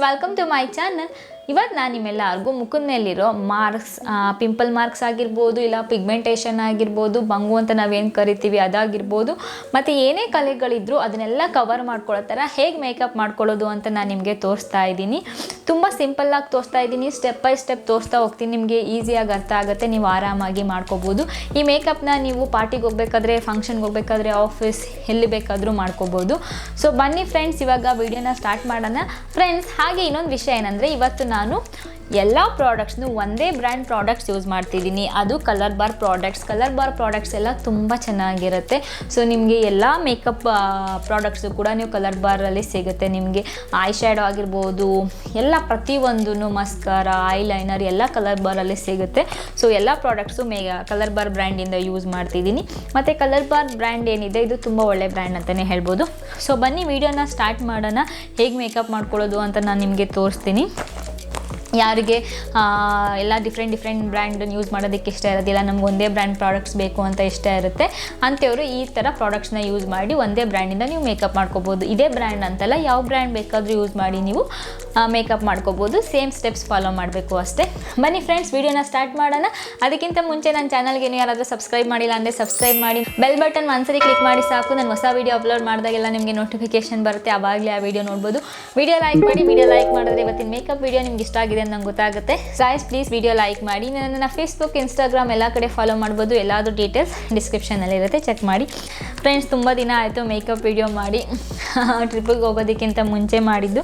Welcome to my channel. ಇವತ್ತು ನಾನು ನಿಮ್ಮೆಲ್ಲರಿಗೂ ಮುಖದ ಮೇಲಿರೋ ಮಾರ್ಕ್ಸ್, ಪಿಂಪಲ್ ಮಾರ್ಕ್ಸ್ ಆಗಿರ್ಬೋದು, ಇಲ್ಲ ಪಿಗ್ಮೆಂಟೇಷನ್ ಆಗಿರ್ಬೋದು, ಬಂಗು ಅಂತ ನಾವೇನು ಕರಿತೀವಿ ಅದಾಗಿರ್ಬೋದು, ಮತ್ತು ಏನೇ ಕಲೆಗಳಿದ್ರೂ ಅದನ್ನೆಲ್ಲ ಕವರ್ ಮಾಡ್ಕೊಳ್ಳೋ ಥರ ಹೇಗೆ ಮೇಕಪ್ ಮಾಡ್ಕೊಳ್ಳೋದು ಅಂತ ನಾನು ನಿಮಗೆ ತೋರಿಸ್ತಾ ಇದ್ದೀನಿ. ತುಂಬ ಸಿಂಪಲ್ಲಾಗಿ ತೋರಿಸ್ತಾ ಇದ್ದೀನಿ, ಸ್ಟೆಪ್ ಬೈ ಸ್ಟೆಪ್ ತೋರಿಸ್ತಾ ಹೋಗ್ತೀನಿ. ನಿಮಗೆ ಈಸಿಯಾಗಿ ಅರ್ಥ ಆಗುತ್ತೆ, ನೀವು ಆರಾಮಾಗಿ ಮಾಡ್ಕೋಬೋದು. ಈ ಮೇಕಪ್ನ ನೀವು ಪಾರ್ಟಿಗೆ ಹೋಗ್ಬೇಕಾದ್ರೆ, ಫಂಕ್ಷನ್ಗೆ ಹೋಗ್ಬೇಕಾದ್ರೆ, ಆಫೀಸ್ ಎಲ್ಲಿ ಬೇಕಾದರೂ ಮಾಡ್ಕೋಬೋದು. ಸೊ ಬನ್ನಿ ಫ್ರೆಂಡ್ಸ್, ಇವಾಗ ವಿಡಿಯೋನ ಸ್ಟಾರ್ಟ್ ಮಾಡೋಣ. ಫ್ರೆಂಡ್ಸ್, ಹಾಗೆ ಇನ್ನೊಂದು ವಿಷಯ ಏನಂದರೆ, ಇವತ್ತು ನಾನು ಎಲ್ಲ ಪ್ರಾಡಕ್ಟ್ಸ್ನು ಒಂದೇ ಬ್ರ್ಯಾಂಡ್ ಪ್ರಾಡಕ್ಟ್ಸ್ ಯೂಸ್ ಮಾಡ್ತಿದ್ದೀನಿ. ಅದು ಕಲರ್ಬಾರ್ ಪ್ರಾಡಕ್ಟ್ಸ್ ಎಲ್ಲ ತುಂಬ ಚೆನ್ನಾಗಿರುತ್ತೆ. ಸೊ ನಿಮಗೆ ಎಲ್ಲ ಮೇಕಪ್ ಪ್ರಾಡಕ್ಟ್ಸು ಕೂಡ ನೀವು ಕಲರ್ಬಾರಲ್ಲಿ ಸಿಗುತ್ತೆ. ನಿಮಗೆ ಐಶ್ಯಾಡೋ ಆಗಿರ್ಬೋದು, ಎಲ್ಲ ಪ್ರತಿಯೊಂದು ಮಸ್ಕಾರ, ಐಲೈನರ್ ಎಲ್ಲ ಕಲರ್ಬಾರಲ್ಲಿ ಸಿಗುತ್ತೆ. ಸೊ ಎಲ್ಲ ಪ್ರಾಡಕ್ಟ್ಸು ಕಲರ್ಬಾರ್ ಬ್ರ್ಯಾಂಡಿಂದ ಯೂಸ್ ಮಾಡ್ತಿದ್ದೀನಿ. ಮತ್ತು ಕಲರ್ಬಾರ್ ಬ್ರ್ಯಾಂಡ್ ಏನಿದೆ, ಇದು ತುಂಬ ಒಳ್ಳೆ ಬ್ರ್ಯಾಂಡ್ ಅಂತಲೇ ಹೇಳ್ಬೋದು. ಸೊ ಬನ್ನಿ ವಿಡಿಯೋನ ಸ್ಟಾರ್ಟ್ ಮಾಡೋಣ. ಹೇಗೆ ಮೇಕಪ್ ಮಾಡ್ಕೊಳ್ಳೋದು ಅಂತ ನಾನು ನಿಮಗೆ ತೋರಿಸ್ತೀನಿ. ಯಾರಿಗೆ ಎಲ್ಲ ಡಿಫ್ರೆಂಟ್ ಬ್ರ್ಯಾಂಡನ್ನು ಯೂಸ್ ಮಾಡೋದಕ್ಕೆ ಇಷ್ಟ ಇರೋದಿಲ್ಲ, ನಮ್ಗೆ ಒಂದೇ ಬ್ರ್ಯಾಂಡ್ ಪ್ರಾಡಕ್ಟ್ಸ್ ಬೇಕು ಅಂತ ಇಷ್ಟ ಇರುತ್ತೆ ಅಂಥವರು ಈ ಥರ ಪ್ರಾಡಕ್ಟ್ಸ್ನ ಯೂಸ್ ಮಾಡಿ ಒಂದೇ ಬ್ರ್ಯಾಂಡಿಂದ ನೀವು ಮೇಕಪ್ ಮಾಡ್ಕೋಬೋದು. ಇದೇ ಬ್ರ್ಯಾಂಡ್ ಅಂತಲ್ಲ, ಯಾವ ಬ್ರ್ಯಾಂಡ್ ಬೇಕಾದರೂ ಯೂಸ್ ಮಾಡಿ ನೀವು ಮೇಕಪ್ ಮಾಡ್ಕೋಬೋದು. ಸೇಮ್ ಸ್ಟೆಪ್ಸ್ ಫಾಲೋ ಮಾಡಬೇಕು ಅಷ್ಟೇ. ಬನ್ನಿ ಫ್ರೆಂಡ್ಸ್, ವಿಡಿಯೋನ ಸ್ಟಾರ್ಟ್ ಮಾಡೋಣ. ಅದಕ್ಕಿಂತ ಮುಂಚೆ ನನ್ನ ಚಾನಲ್ಗೆ ಯಾರಾದರೂ ಸಬ್ಸ್ಕ್ರೈಬ್ ಮಾಡಿಲ್ಲ ಅಂದರೆ ಸಬ್ಸ್ಕ್ರೈಬ್ ಮಾಡಿ, ಬೆಲ್ ಬಟನ್ ಒಂದ್ಸರಿ ಕ್ಲಿಕ್ ಮಾಡಿ ಸಾಕು. ನಾನು ಹೊಸ ವೀಡಿಯೋ ಅಪ್ಲೋಡ್ ಮಾಡಿದಾಗೆಲ್ಲ ನಿಮಗೆ ನೋಟಿಫಿಕೇಶನ್ ಬರುತ್ತೆ, ಆವಾಗಲೇ ಆ ವಿಡಿಯೋ ನೋಡ್ಬೋದು. ವಿಡಿಯೋ ಲೈಕ್ ಮಾಡಿ. ವಿಡಿಯೋ ಲೈಕ್ ಮಾಡಿದ್ರೆ ಇವತ್ತಿನ ಮೇಕಪ್ ವಿಡಿಯೋ ನಿಮ್ಗೆ ಇಷ್ಟ ಆಗಿದೆ ಅಂತ ನಂಗೆ ಗೊತ್ತಾಗುತ್ತೆ. ಗಾಯ್ಸ್, ಪ್ಲೀಸ್ ವಿಡಿಯೋ ಲೈಕ್ ಮಾಡಿ. ನನ್ನ ಫೇಸ್ಬುಕ್, ಇನ್ಸ್ಟಾಗ್ರಾಮ್ ಎಲ್ಲ ಕಡೆ ಫಾಲೋ ಮಾಡ್ಬೋದು. ಎಲ್ಲಾದರೂ ಡೀಟೇಲ್ಸ್ ಡಿಸ್ಕ್ರಿಪ್ಷನಲ್ಲಿ ಇರುತ್ತೆ, ಚೆಕ್ ಮಾಡಿ. ಫ್ರೆಂಡ್ಸ್, ತುಂಬ ದಿನ ಆಯಿತು ಮೇಕಪ್ ವಿಡಿಯೋ ಮಾಡಿ. ಟ್ರಿಪ್ಪಿಗೆ ಹೋಗೋದಕ್ಕಿಂತ ಮುಂಚೆ ಮಾಡಿದ್ದು.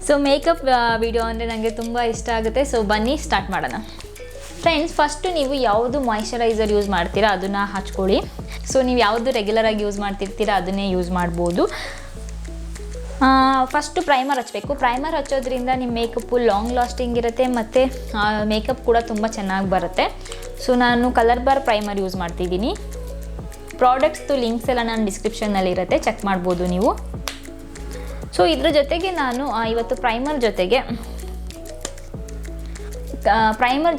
ಸೊ ಮೇಕಪ್ ವಿಡಿಯೋ ಅಂದರೆ ನನಗೆ ತುಂಬ ಇಷ್ಟ ಆಗುತ್ತೆ. ಸೊ ಬನ್ನಿ ಸ್ಟಾರ್ಟ್ ಮಾಡೋಣ. ಫ್ರೆಂಡ್ಸ್, ಫಸ್ಟು ನೀವು ಯಾವುದು ಮಾಯ್ಶ್ಚರೈಸರ್ ಯೂಸ್ ಮಾಡ್ತೀರಾ ಅದನ್ನು ಹಚ್ಕೊಳ್ಳಿ. ಸೊ ನೀವು ಯಾವುದು ರೆಗ್ಯುಲರಾಗಿ ಯೂಸ್ ಮಾಡ್ತಿರ್ತೀರಾ ಅದನ್ನೇ ಯೂಸ್ ಮಾಡ್ಬೋದು. ಫಸ್ಟು ಪ್ರೈಮರ್ ಹಚ್ಚಬೇಕು. ಪ್ರೈಮರ್ ಹಚ್ಚೋದ್ರಿಂದ ನಿಮ್ಮ ಮೇಕಪ್ಪು ಲಾಂಗ್ ಲಾಸ್ಟಿಂಗ್ ಇರುತ್ತೆ ಮತ್ತು ಮೇಕಪ್ ಕೂಡ ತುಂಬ ಚೆನ್ನಾಗಿ ಬರುತ್ತೆ. ಸೊ ನಾನು ಕಲರ್ಬಾರ್ ಪ್ರೈಮರ್ ಯೂಸ್ ಮಾಡ್ತಿದ್ದೀನಿ. ಪ್ರಾಡಕ್ಟ್ಸ್ದು ಲಿಂಕ್ಸ್ ಎಲ್ಲ ನಾನು ಡಿಸ್ಕ್ರಿಪ್ಷನ್ನಲ್ಲಿರುತ್ತೆ, ಚೆಕ್ ಮಾಡ್ಬೋದು ನೀವು. ಸೊ ಇದ್ರ ಜೊತೆಗೆ ನಾನು ಇವತ್ತು ಪ್ರೈಮರ್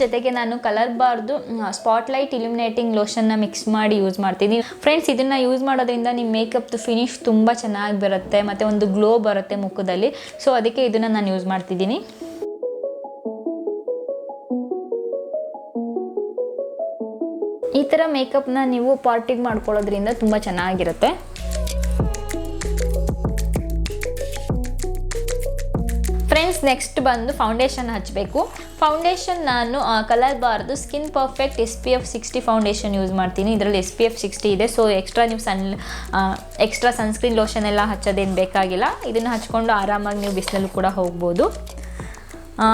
ಜೊತೆಗೆ ನಾನು ಕಲರ್ಬಾರ್ದು ಸ್ಪಾಟ್ಲೈಟ್ ಇಲ್ಯುಮಿನೇಟಿಂಗ್ ಲೋಷನ್ನ ಮಿಕ್ಸ್ ಮಾಡಿ ಯೂಸ್ ಮಾಡ್ತೀನಿ. ಫ್ರೆಂಡ್ಸ್, ಇದನ್ನು ಯೂಸ್ ಮಾಡೋದ್ರಿಂದ ನಿಮ್ಮ ಮೇಕಪ್ದು ಫಿನಿಶ್ ತುಂಬ ಚೆನ್ನಾಗಿ ಬರುತ್ತೆ ಮತ್ತು ಒಂದು ಗ್ಲೋ ಬರುತ್ತೆ ಮುಖದಲ್ಲಿ. ಸೊ ಅದಕ್ಕೆ ಇದನ್ನು ನಾನು ಯೂಸ್ ಮಾಡ್ತಿದ್ದೀನಿ. ಈ ಥರ ಮೇಕಪ್ನ ನೀವು ಪಾರ್ಟಿಗೆ ಮಾಡ್ಕೊಳ್ಳೋದ್ರಿಂದ ತುಂಬ ಚೆನ್ನಾಗಿರುತ್ತೆ. ಫ್ರೆಂಡ್ಸ್, ನೆಕ್ಸ್ಟ್ ಬಂದು ಫೌಂಡೇಶನ್ ಹಚ್ಚಬೇಕು. ಫೌಂಡೇಶನ್ ನಾನು ಕಲರ್ಬಾರ್ದು skin perfect SPF 60 foundation use ಮಾಡ್ತೀನಿ. ಇದರಲ್ಲಿ SPF 60 ಇದೆ. ಸೊ ಎಕ್ಸ್ಟ್ರಾ ನೀವು ಎಕ್ಸ್ಟ್ರಾ ಸನ್ಸ್ಕ್ರೀನ್ ಲೋಷನ್ ಎಲ್ಲ ಹಚ್ಚೋದೇನು ಬೇಕಾಗಿಲ್ಲ. ಇದನ್ನು ಹಚ್ಕೊಂಡು ಆರಾಮಾಗಿ ನೀವು ಬಿಸಿಲಲ್ಲೂ ಕೂಡ ಹೋಗ್ಬೋದು.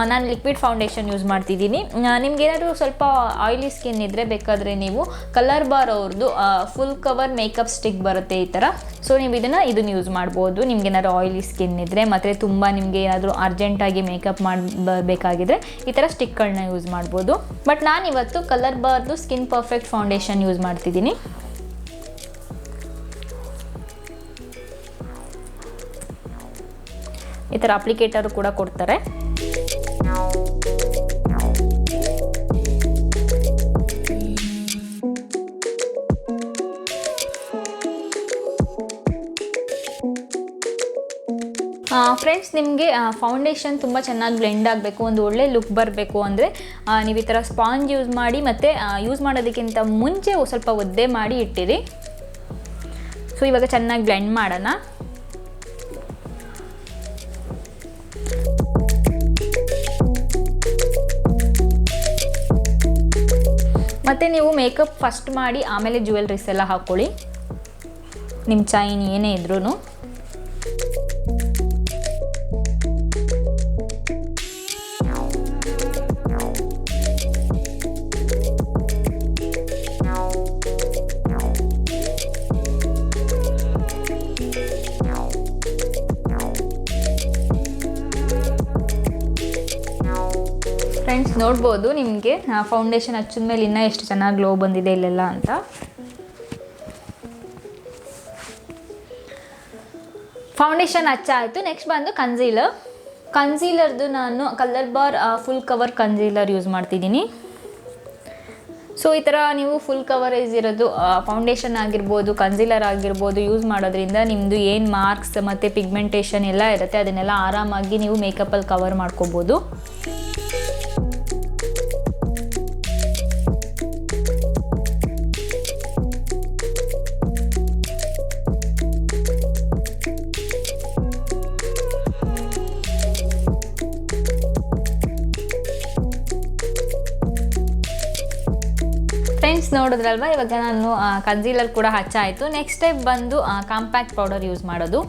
ನಾನು ಲಿಕ್ವಿಡ್ ಫೌಂಡೇಶನ್ ಯೂಸ್ ಮಾಡ್ತಿದ್ದೀನಿ. ನಿಮ್ಗೇನಾದರೂ ಸ್ವಲ್ಪ ಆಯಿಲಿ ಸ್ಕಿನ್ ಇದ್ದರೆ ಬೇಕಾದರೆ ನೀವು ಕಲರ್ಬಾರ್ ಅವ್ರದ್ದು ಫುಲ್ ಕವರ್ ಮೇಕಪ್ ಸ್ಟಿಕ್ ಬರುತ್ತೆ ಈ ಥರ. ಸೊ ನೀವು ಇದನ್ನು ಯೂಸ್ ಮಾಡ್ಬೋದು. ನಿಮ್ಗೇನಾದ್ರು ಆಯಿಲಿ ಸ್ಕಿನ್ ಇದ್ದರೆ ಮತ್ತು ತುಂಬ ನಿಮಗೆ ಏನಾದರೂ ಅರ್ಜೆಂಟಾಗಿ ಮೇಕಪ್ ಮಾಡಬೇಕಾಗಿದ್ರೆ ಈ ಥರ ಸ್ಟಿಕ್ಗಳನ್ನ ಯೂಸ್ ಮಾಡ್ಬೋದು. ಬಟ್ ನಾನಿವತ್ತು ಕಲರ್ಬಾರ್ದು ಸ್ಕಿನ್ ಪರ್ಫೆಕ್ಟ್ ಫೌಂಡೇಶನ್ ಯೂಸ್ ಮಾಡ್ತಿದ್ದೀನಿ. ಈ ಥರ ಅಪ್ಲಿಕೇಟರು ಕೂಡ ಕೊಡ್ತಾರೆ. ಫ್ರೆಂಡ್ಸ್, ನಿಮಗೆ ಫೌಂಡೇಶನ್ ತುಂಬ ಚೆನ್ನಾಗಿ ಬ್ಲೆಂಡ್ ಆಗಬೇಕು, ಒಂದು ಒಳ್ಳೆ ಲುಕ್ ಬರಬೇಕು ಅಂದರೆ ನೀವು ಈ ಥರ ಸ್ಪಾಂಜ್ ಯೂಸ್ ಮಾಡಿ ಮತ್ತು ಯೂಸ್ ಮಾಡೋದಕ್ಕಿಂತ ಮುಂಚೆ ಸ್ವಲ್ಪ ಒದ್ದೆ ಮಾಡಿ ಇಟ್ಟಿರಿ. ಸೊ ಇವಾಗ ಚೆನ್ನಾಗಿ ಬ್ಲೆಂಡ್ ಮಾಡೋಣ. ಮತ್ತು ನೀವು ಮೇಕಪ್ ಫಸ್ಟ್ ಮಾಡಿ ಆಮೇಲೆ ಜ್ಯುವೆಲ್ರೀಸ್ ಎಲ್ಲ ಹಾಕ್ಕೊಳ್ಳಿ, ನಿಮ್ಮ ಚೈನ್ ಏನೇ ಇದ್ರೂ. ಫ್ರೆಂಡ್ಸ್, ನೋಡ್ಬೋದು ನಿಮಗೆ ಫೌಂಡೇಶನ್ ಹಚ್ಚಿದ ಮೇಲೆ ಇನ್ನೂ ಎಷ್ಟು ಚೆನ್ನಾಗಿ ಗ್ಲೋ ಬಂದಿದೆ ಇಲ್ಲೆಲ್ಲ ಅಂತ. ಫೌಂಡೇಶನ್ ಹಚ್ಚಾಯಿತು. ನೆಕ್ಸ್ಟ್ ಬಂದು ಕನ್ಸೀಲರ್ದು ನಾನು ಕಲರ್ಬಾರ್ ಫುಲ್ ಕವರ್ ಕನ್ಸೀಲರ್ ಯೂಸ್ ಮಾಡ್ತಿದ್ದೀನಿ. ಸೊ ಈ ಥರ ನೀವು ಫುಲ್ ಕವರೇಜ್ ಇರೋದು ಫೌಂಡೇಶನ್ ಆಗಿರ್ಬೋದು, ಕನ್ಸೀಲರ್ ಆಗಿರ್ಬೋದು ಯೂಸ್ ಮಾಡೋದ್ರಿಂದ ನಿಮ್ಮದು ಏನು ಮಾರ್ಕ್ಸ್ ಮತ್ತು ಪಿಗ್ಮೆಂಟೇಷನ್ ಎಲ್ಲ ಇರುತ್ತೆ ಅದನ್ನೆಲ್ಲ ಆರಾಮಾಗಿ ನೀವು ಮೇಕಪ್ಪಲ್ಲಿ ಕವರ್ ಮಾಡ್ಕೋಬೋದು. ಫ್ರೆಂಡ್ಸ್ ನೋಡಿದ್ರಲ್ವ, ಇವಾಗ ನಾನು ಕನ್ಸೀಲರ್ ಕೂಡ ಹಚ್ಚಾಯಿತು. ನೆಕ್ಸ್ಟ್ ಸ್ಟೆಪ್ ಬಂದು ಕಾಂಪ್ಯಾಕ್ಟ್ ಪೌಡರ್ ಯೂಸ್ ಮಾಡೋದು.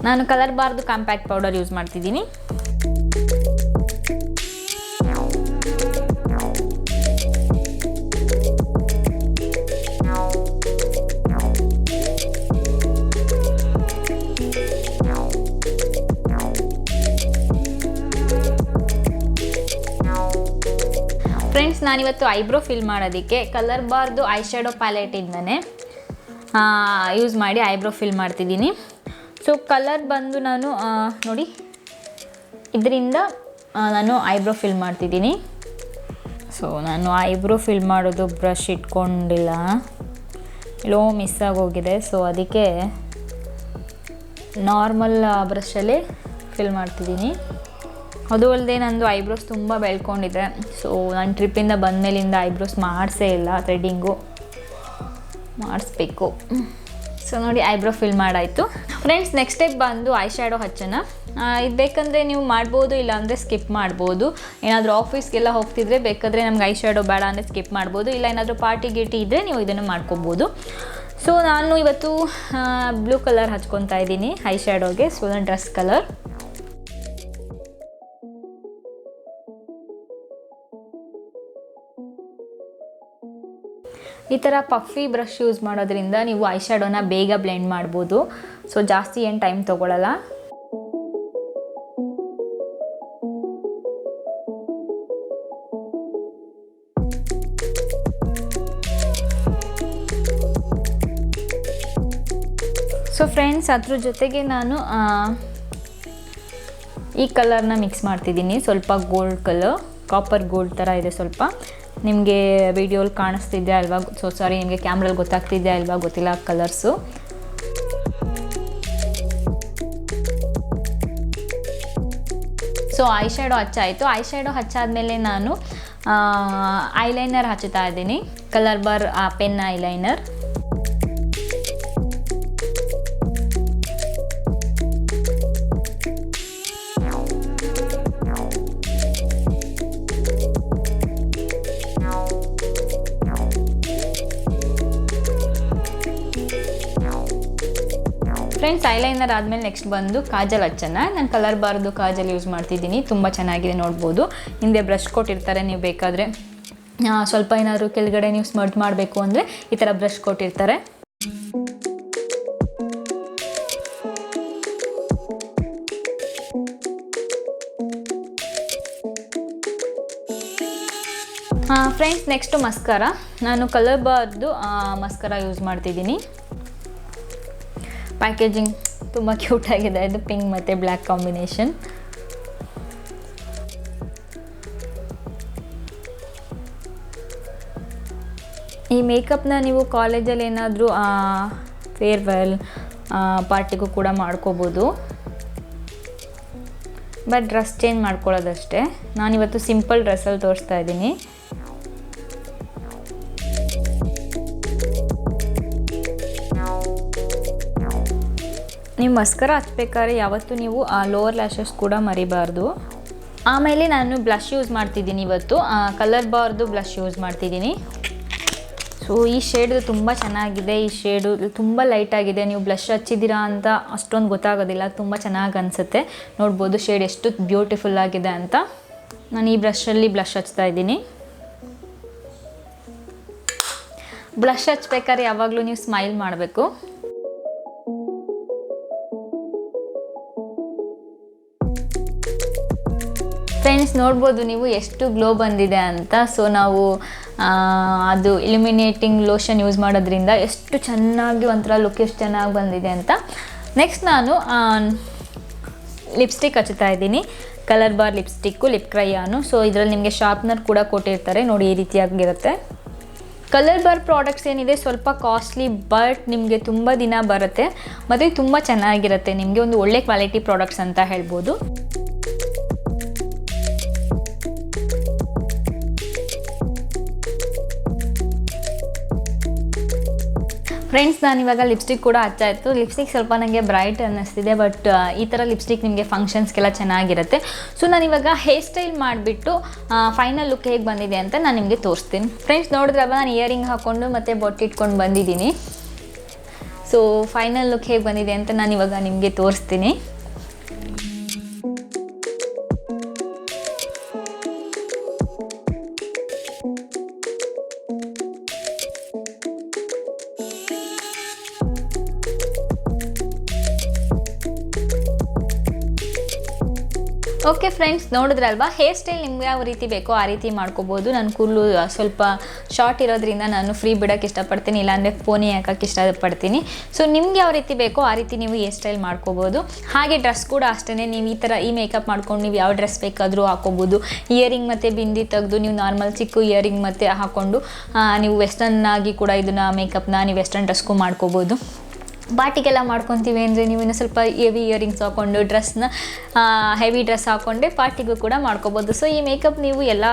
ನಾನು ಕಲರ್ಬಾರ್ದು ಕಾಂಪ್ಯಾಕ್ಟ್ ಪೌಡರ್ ಯೂಸ್ ಮಾಡ್ತಿದ್ದೀನಿ. ಫ್ರೆಂಡ್ಸ್ ನಾನಿವತ್ತು ಐಬ್ರೋ ಫಿಲ್ ಮಾಡೋದಕ್ಕೆ ಕಲರ್ಬಾರ್ದು ಐಶ್ಯಾಡೋ ಪ್ಯಾಲೆಟಿಂದನೇ ಯೂಸ್ ಮಾಡಿ ಐಬ್ರೋ ಫಿಲ್ ಮಾಡ್ತಿದ್ದೀನಿ. ಸೊ ಕಲರ್ ಬಂದು ನಾನು ನೋಡಿ ಇದರಿಂದ ನಾನು ಐಬ್ರೋ ಫಿಲ್ ಮಾಡ್ತಿದ್ದೀನಿ. ಸೊ ನಾನು ಐಬ್ರೋ ಫಿಲ್ ಮಾಡೋದು ಬ್ರಷ್ ಇಟ್ಕೊಂಡಿಲ್ಲ, ಎಲ್ಲೋ ಮಿಸ್ ಆಗೋಗಿದೆ. ಸೊ ಅದಕ್ಕೆ ನಾರ್ಮಲ್ ಬ್ರಷಲ್ಲೇ ಫಿಲ್ ಮಾಡ್ತಿದ್ದೀನಿ. ಅದು ಅಲ್ಲದೆ ನಂದು ಐಬ್ರೋಸ್ ತುಂಬ ಬೆಳ್ಕೊಂಡಿದೆ. ಸೊ ನಾನು ಟ್ರಿಪ್ಪಿಂದ ಬಂದಮೇಲಿಂದ ಐಬ್ರೋಸ್ ಮಾಡಿಸೇ ಇಲ್ಲ, ಥ್ರೆಡ್ಡಿಂಗು ಮಾಡಿಸ್ಬೇಕು. ಸೊ ನೋಡಿ ಐಬ್ರೋ ಫಿಲ್ ಮಾಡಾಯಿತು. ಫ್ರೆಂಡ್ಸ್ ನೆಕ್ಸ್ಟ್ ಸ್ಟೆಪ್ ಬಂದು ಐಶ್ಯಾಡೋ ಹಚ್ಚೋಣ. ಇದು ಬೇಕಂದರೆ ನೀವು ಮಾಡ್ಬೋದು, ಇಲ್ಲಾಂದರೆ ಸ್ಕಿಪ್ ಮಾಡ್ಬೋದು. ಏನಾದರೂ ಆಫೀಸ್ಗೆಲ್ಲ ಹೋಗ್ತಿದ್ರೆ ಬೇಕಾದರೆ ನಮ್ಗೆ ಐಶ್ಯಾಡೋ ಬೇಡ ಅಂದರೆ ಸ್ಕಿಪ್ ಮಾಡ್ಬೋದು, ಇಲ್ಲ ಏನಾದರೂ ಪಾರ್ಟಿ ಗಿಟಿ ಇದ್ದರೆ ನೀವು ಇದನ್ನು ಮಾಡ್ಕೊಬೋದು. ಸೊ ನಾನು ಇವತ್ತು ಬ್ಲೂ ಕಲರ್ ಹಚ್ಕೊತಾ ಇದ್ದೀನಿ ಐಶ್ಯಾಡೋಗೆ. ಸೊ ನನ್ನ ಡ್ರೆಸ್ ಕಲರ್. ಈ ಥರ ಪಫಿ ಬ್ರಷ್ ಯೂಸ್ ಮಾಡೋದ್ರಿಂದ ನೀವು ಐಶ್ಯಾಡೋನ ಬೇಗ ಬ್ಲೆಂಡ್ ಮಾಡ್ಬೋದು. ಸೊ ಜಾಸ್ತಿ ಏನು ಟೈಮ್ ತೊಗೊಳ್ಳಲ್ಲ. ಸೊ ಫ್ರೆಂಡ್ಸ್ ಅದ್ರ ಜೊತೆಗೆ ನಾನು ಈ ಕಲರ್ನ ಮಿಕ್ಸ್ ಮಾಡ್ತಿದ್ದೀನಿ. ಸ್ವಲ್ಪ ಗೋಲ್ಡ್ ಕಲರ್, ಕಾಪರ್ ಗೋಲ್ಡ್ ಥರ ಇದೆ ಸ್ವಲ್ಪ. ನಿಮಗೆ ವಿಡಿಯೋಲಿ ಕಾಣಿಸ್ತಿದ್ದೆ ಅಲ್ವಾ, ಸೊ ಸಾರಿ ನಿಮಗೆ ಕ್ಯಾಮ್ರಲ್ಲಿ ಗೊತ್ತಾಗ್ತಿದ್ದೆ ಅಲ್ವಾ, ಗೊತ್ತಿಲ್ಲ ಕಲರ್ಸು. ಸೊ ಐಶ್ಯಾಡೋ ಹಚ್ಚಾಯಿತು. ಐಶ್ಯಾಡೋ ಹಚ್ಚಾದ್ಮೇಲೆ ನಾನು ಐಲೈನರ್ ಹಚ್ಚುತ್ತಾ ಇದ್ದೀನಿ. ಕಲರ್ಬಾರ್ ಪೆನ್ ಐಲೈನರ್. ಫ್ರೆಂಡ್ಸ್ ಐಲೈನರ್ ಆದಮೇಲೆ ನೆಕ್ಸ್ಟ್ ಬಂದು ಕಾಜಲ್ ಹಚ್ಚೋಣ. ನಾನು ಕಲರ್ಬಾರ್ದು ಕಾಜಲ್ ಯೂಸ್ ಮಾಡ್ತಿದ್ದೀನಿ, ತುಂಬ ಚೆನ್ನಾಗಿದೆ ನೋಡ್ಬೋದು. ಹಿಂದೆ ಬ್ರಷ್ ಕೊಟ್ಟಿರ್ತಾರೆ, ನೀವು ಬೇಕಾದರೆ ಸ್ವಲ್ಪ ಏನಾದರೂ ಕೆಳಗಡೆ ನೀವು ಸ್ಮರ್ಜ್ ಮಾಡಬೇಕು ಅಂದರೆ ಈ ಥರ ಬ್ರಷ್ ಕೊಟ್ಟಿರ್ತಾರೆ. Friends next ಮಸ್ಕರ. ನಾನು ಕಲರ್ಬಾರ್ದು ಮಸ್ಕರ ಯೂಸ್ ಮಾಡ್ತಿದ್ದೀನಿ. ಪ್ಯಾಕೇಜಿಂಗ್ ತುಂಬ ಕ್ಯೂಟ್ ಆಗಿದೆ, ಇದು ಪಿಂಕ್ ಮತ್ತು ಬ್ಲ್ಯಾಕ್ ಕಾಂಬಿನೇಷನ್. ಈ ಮೇಕಪ್ನ ನೀವು ಕಾಲೇಜಲ್ಲಿ ಏನಾದರೂ ಫೇರ್ವೆಲ್ ಪಾರ್ಟಿಗೂ ಕೂಡ ಮಾಡ್ಕೋಬೋದು, ಬಟ್ ಡ್ರೆಸ್ ಚೇಂಜ್ ಮಾಡ್ಕೊಳ್ಳೋದಷ್ಟೇ. ನಾನಿವತ್ತು ಸಿಂಪಲ್ ಡ್ರೆಸ್ಸಲ್ಲಿ ತೋರಿಸ್ತಾ ಇದ್ದೀನಿ. ನೀವು ಮಸ್ಕರ ಹಚ್ಬೇಕಾದ್ರೆ ಯಾವತ್ತೂ ನೀವು ಲೋವರ್ ಲ್ಯಾಶಸ್ ಕೂಡ ಮರಿಬಾರ್ದು. ಆಮೇಲೆ ನಾನು ಬ್ಲಷ್ ಯೂಸ್ ಮಾಡ್ತಿದ್ದೀನಿ ಇವತ್ತು. ಕಲರ್ಬಾರ್ದು ಬ್ಲಷ್ ಯೂಸ್ ಮಾಡ್ತಿದ್ದೀನಿ. ಸೊ ಈ ಶೇಡ್ ತುಂಬ ಚೆನ್ನಾಗಿದೆ. ಈ ಶೇಡು ತುಂಬ ಲೈಟಾಗಿದೆ. ನೀವು ಬ್ಲಷ್ ಹಚ್ಚಿದ್ದೀರಾ ಅಂತ ಅಷ್ಟೊಂದು ಗೊತ್ತಾಗೋದಿಲ್ಲ, ತುಂಬ ಚೆನ್ನಾಗಿ ಅನಿಸುತ್ತೆ. ನೋಡ್ಬೋದು ಶೇಡ್ ಎಷ್ಟು ಬ್ಯೂಟಿಫುಲ್ ಆಗಿದೆ ಅಂತ. ನಾನು ಈ ಬ್ರಷಲ್ಲಿ ಬ್ಲಷ್ ಹಚ್ತಾ ಇದ್ದೀನಿ. ಬ್ಲಷ್ ಹಚ್ಬೇಕಾದ್ರೆ ಯಾವಾಗಲೂ ನೀವು ಸ್ಮೈಲ್ ಮಾಡಬೇಕು. ಫ್ರೆಂಡ್ಸ್ ನೋಡ್ಬೋದು ನೀವು ಎಷ್ಟು ಗ್ಲೋ ಬಂದಿದೆ ಅಂತ. ಸೊ ನಾವು ಅದು ಇಲ್ಯುಮಿನೇಟಿಂಗ್ ಲೋಷನ್ ಯೂಸ್ ಮಾಡೋದ್ರಿಂದ ಎಷ್ಟು ಚೆನ್ನಾಗಿ ಒಂಥರ ಲುಕ್ ಎಷ್ಟು ಚೆನ್ನಾಗಿ ಬಂದಿದೆ ಅಂತ. ನೆಕ್ಸ್ಟ್ ನಾನು ಲಿಪ್ಸ್ಟಿಕ್ ಹಚ್ಚುತ್ತಾ ಇದ್ದೀನಿ. ಕಲರ್ಬಾರ್ ಲಿಪ್ಸ್ಟಿಕ್ಕು, ಲಿಪ್ ಕ್ರಯಾನು. ಸೊ ಇದರಲ್ಲಿ ನಿಮಗೆ ಶಾರ್ಪ್ನರ್ ಕೂಡ ಕೊಟ್ಟಿರ್ತಾರೆ ನೋಡಿ, ಈ ರೀತಿಯಾಗಿರುತ್ತೆ. ಕಲರ್ಬಾರ್ ಪ್ರಾಡಕ್ಟ್ಸ್ ಏನಿದೆ ಸ್ವಲ್ಪ ಕಾಸ್ಟ್ಲಿ, ಬಟ್ ನಿಮಗೆ ತುಂಬ ದಿನ ಬರುತ್ತೆ ಮತ್ತು ತುಂಬ ಚೆನ್ನಾಗಿರುತ್ತೆ. ನಿಮಗೆ ಒಂದು ಒಳ್ಳೆ ಕ್ವಾಲಿಟಿ ಪ್ರಾಡಕ್ಟ್ಸ್ ಅಂತ ಹೇಳ್ಬೋದು. ಫ್ರೆಂಡ್ಸ್, ನಾನಿವಾಗ ಲಿಪ್ಸ್ಟಿಕ್ ಕೂಡ ಹಚ್ಚಾಯಿತು. ಲಿಪ್ಸ್ಟಿಕ್ ಸ್ವಲ್ಪ ನನಗೆ ಬ್ರೈಟ್ ಅನ್ನಿಸ್ತಿದೆ, ಬಟ್ ಈ ಥರ ಲಿಪ್ಸ್ಟಿಕ್ ನಿಮಗೆ ಫಂಕ್ಷನ್ಸ್ಗೆಲ್ಲ ಚೆನ್ನಾಗಿರುತ್ತೆ. ಸೊ ನಾನಿವಾಗ ಹೇರ್ ಸ್ಟೈಲ್ ಮಾಡಿಬಿಟ್ಟು ಫೈನಲ್ ಲುಕ್ ಹೇಗೆ ಬಂದಿದೆ ಅಂತ ನಾನು ನಿಮಗೆ ತೋರಿಸ್ತೀನಿ. ಫ್ರೆಂಡ್ಸ್, ನೋಡಿದ್ರಲ್ಲ, ನಾನು ಇಯರಿಂಗ್ ಹಾಕ್ಕೊಂಡು ಮತ್ತು ಬೊಟ್ಟಿಟ್ಕೊಂಡು ಬಂದಿದ್ದೀನಿ. ಸೊ ಫೈನಲ್ ಲುಕ್ ಹೇಗೆ ಬಂದಿದೆ ಅಂತ ನಾನು ಇವಾಗ ನಿಮಗೆ ತೋರಿಸ್ತೀನಿ. ಓಕೆ ಫ್ರೆಂಡ್ಸ್, ನೋಡಿದ್ರಲ್ವಾ, ಹೇರ್ ಸ್ಟೈಲ್ ನಿಮ್ಗೆ ಯಾವ ರೀತಿ ಬೇಕೋ ಆ ರೀತಿ ಮಾಡ್ಕೋಬೋದು. ನನ್ನ ಕೂದಲು ಸ್ವಲ್ಪ ಶಾರ್ಟ್ ಇರೋದ್ರಿಂದ ನಾನು ಫ್ರೀ ಬಿಡೋಕ್ಕೆ ಇಷ್ಟಪಡ್ತೀನಿ, ಇಲ್ಲಾಂದರೆ ಪೋನಿ ಹಾಕೋಕ್ಕೆ ಇಷ್ಟಪಡ್ತೀನಿ. ಸೊ ನಿಮ್ಗೆ ಯಾವ ರೀತಿ ಬೇಕೋ ಆ ರೀತಿ ನೀವು ಹೇರ್ ಸ್ಟೈಲ್ ಮಾಡ್ಕೋಬೋದು. ಹಾಗೆ ಡ್ರೆಸ್ ಕೂಡ ಅಷ್ಟೇ, ನೀವು ಈ ಥರ ಈ ಮೇಕಪ್ ಮಾಡ್ಕೊಂಡು ನೀವು ಯಾವ ಡ್ರೆಸ್ ಬೇಕಾದರೂ ಹಾಕೋಬೋದು. ಇಯರಿಂಗ್ ಮತ್ತು ಬಿಂದಿ ತೆಗೆದು ನೀವು ನಾರ್ಮಲ್ ಚಿಕ್ಕ ಇಯರಿಂಗ್ ಮತ್ತು ಹಾಕ್ಕೊಂಡು ನೀವು ವೆಸ್ಟರ್ನ್ ಆಗಿ ಕೂಡ ಇದನ್ನು ಮೇಕಪ್ನ ನೀವು ವೆಸ್ಟರ್ನ್ ಡ್ರೆಸ್ಗೂ ಮಾಡ್ಕೋಬೋದು. ಪಾರ್ಟಿಗೆಲ್ಲ ಮಾಡ್ಕೊತೀವಿ ಅಂದರೆ ನೀವು ಇನ್ನೂ ಸ್ವಲ್ಪ ಹೆವಿ ಇಯರಿಂಗ್ಸ್ ಹಾಕ್ಕೊಂಡು ಡ್ರೆಸ್ನ ಹೆವಿ ಡ್ರೆಸ್ ಹಾಕ್ಕೊಂಡೆ ಪಾರ್ಟಿಗೂ ಕೂಡ ಮಾಡ್ಕೋಬೋದು. ಸೊ ಈ ಮೇಕಪ್ ನೀವು ಎಲ್ಲ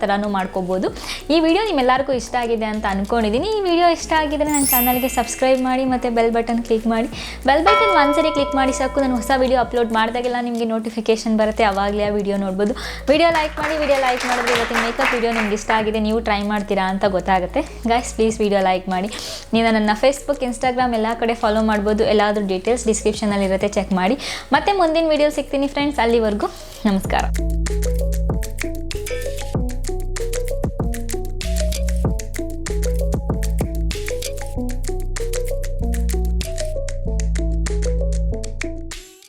ಥರನೂ ಮಾಡ್ಕೋಬೋದು. ಈ ವಿಡಿಯೋ ನಿಮ್ಮೆಲ್ಲರಿಗೂ ಇಷ್ಟ ಆಗಿದೆ ಅಂತ ಅಂದ್ಕೊಂಡಿದ್ದೀನಿ. ಈ ವಿಡಿಯೋ ಇಷ್ಟ ಆಗಿದ್ದರೆ ನನ್ನ ಚಾನಲ್ಗೆ ಸಬ್ಸ್ಕ್ರೈಬ್ ಮಾಡಿ ಮತ್ತು ಬೆಲ್ ಬಟನ್ ಕ್ಲಿಕ್ ಮಾಡಿ. ಬೆಲ್ ಬಟನ್ ಒಂದ್ಸರಿ ಕ್ಲಿಕ್ ಮಾಡಿ ಸಾಕು, ನಾನು ಹೊಸ ವಿಡಿಯೋ ಅಪ್ಲೋಡ್ ಮಾಡಿದಾಗೆಲ್ಲ ನಿಮಗೆ ನೋಟಿಫಿಕೇಷನ್ ಬರುತ್ತೆ, ಆವಾಗಲೇ ಆ ವಿಡಿಯೋ ನೋಡ್ಬೋದು. ವಿಡಿಯೋ ಲೈಕ್ ಮಾಡಿ. ವಿಡಿಯೋ ಲೈಕ್ ಮಾಡಿದ್ರೆ ಇವತ್ತಿನ ಮೇಕಪ್ ವಿಡಿಯೋ ನಿಮ್ಗೆ ಇಷ್ಟ ಆಗಿದೆ, ನೀವು ಟ್ರೈ ಮಾಡ್ತೀರಾ ಅಂತ ಗೊತ್ತಾಗುತ್ತೆ. ಗೈಸ್, ಪ್ಲೀಸ್ ವಿಡಿಯೋ ಲೈಕ್ ಮಾಡಿ. ನೀವು ನನ್ನ ಫೇಸ್ಬುಕ್, ಇನ್ಸ್ಟಾಗ್ರಾಮ್ ಎಲ್ಲ ಕಡೆ ಫಾಲೋ ಮಾಡ್ಬೋದು. ಎಲ್ಲಾದರೂ ಡೀಟೇಲ್ಸ್ ಡಿಸ್ಕ್ರಿಪ್ಷನಲ್ಲಿ ಇರುತ್ತೆ, ಚೆಕ್ ಮಾಡಿ. ಮತ್ತೆ ಮುಂದಿನ ವಿಡಿಯೋ ಸಿಗ್ತೀನಿ ಫ್ರೆಂಡ್ಸ್. ಅಲ್ಲಿವರೆಗೂ ನಮಸ್ಕಾರ.